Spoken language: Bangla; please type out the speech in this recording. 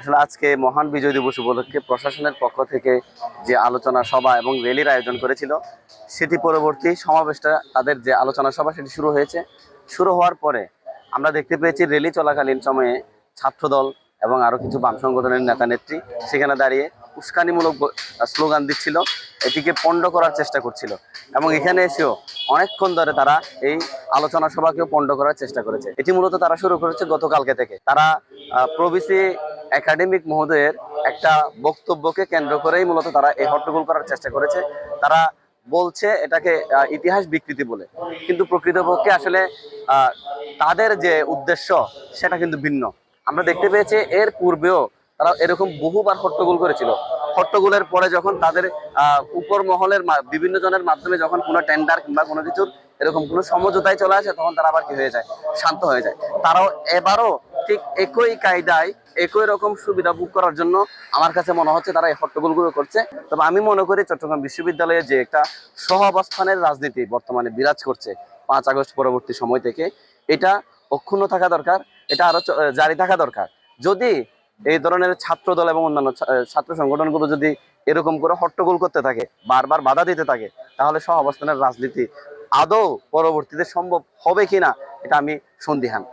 আসলে আজকে মহান বিজয় দিবস উপলক্ষে প্রশাসনের পক্ষ থেকে যে আলোচনা সভা এবং র্যালির আয়োজন করেছিল, সেটি পরবর্তী সমাবেশটা তাদের যে আলোচনা সভা সেটি শুরু হয়েছে। শুরু হওয়ার পরে আমরা দেখতে পেয়েছি র্যালি চলাকালীন সময়ে ছাত্রদল এবং আরো কিছু বাম সংগঠনের নেতা নেত্রী সেখানে দাঁড়িয়ে উস্কানিমূলক স্লোগান দিচ্ছিল, এটিকে পণ্ড করার চেষ্টা করছিল। এবং এখানে এসেও অনেকক্ষণ ধরে তারা এই আলোচনা সভাকেও পণ্ড করার চেষ্টা করেছে। এটি মূলত তারা শুরু করেছে গতকালকে থেকে। তারা প্রবিসি একাডেমিক মহোদয়ের একটা বক্তব্যকে কেন্দ্র করেই মূলত তারা এই হট্টগোল করার চেষ্টা করেছে। তারা বলছে এটাকে ইতিহাস বিকৃতি বলে, কিন্তু প্রকৃতপক্ষে আসলে তাদের যে উদ্দেশ্য সেটা কিন্তু ভিন্ন। আমরা দেখতে পেয়েছি এর পূর্বেও তারা এরকম বহুবার হট্টগোল করেছিল। হট্টগোলের পরে যখন তাদের উপর মহলের বিভিন্ন জনের মাধ্যমে যখন কোনো টেন্ডার কিংবা কোনো কিছুর এরকম কোনো সমঝোতায় চলে আসে, তখন তারা আবার কি হয়ে যায়, শান্ত হয়ে যায়। তারাও এবারও ঠিক একই কায়দায় একই রকম সুবিধা ভোগ করার জন্য আমার কাছে মনে হচ্ছে তারা এই হট্টগোলগুলো করছে। তবে আমি মনে করি চট্টগ্রাম বিশ্ববিদ্যালয়ে যে একটা সহাবস্থানের রাজনীতি বর্তমানে বিরাজ করছে 5 আগস্ট পরবর্তী সময় থেকে, এটা অক্ষুণ্ণ থাকা দরকার, এটা আরো জারি থাকা দরকার। যদি এই ধরনের ছাত্র দল এবং অন্যান্য ছাত্র সংগঠনগুলো যদি এরকম করে হট্টগোল করতে থাকে, বারবার বাধা দিতে থাকে, তাহলে সহাবস্থানের রাজনীতি আদৌ পরবর্তীতে সম্ভব হবে কিনা এটা আমি সন্দিহান।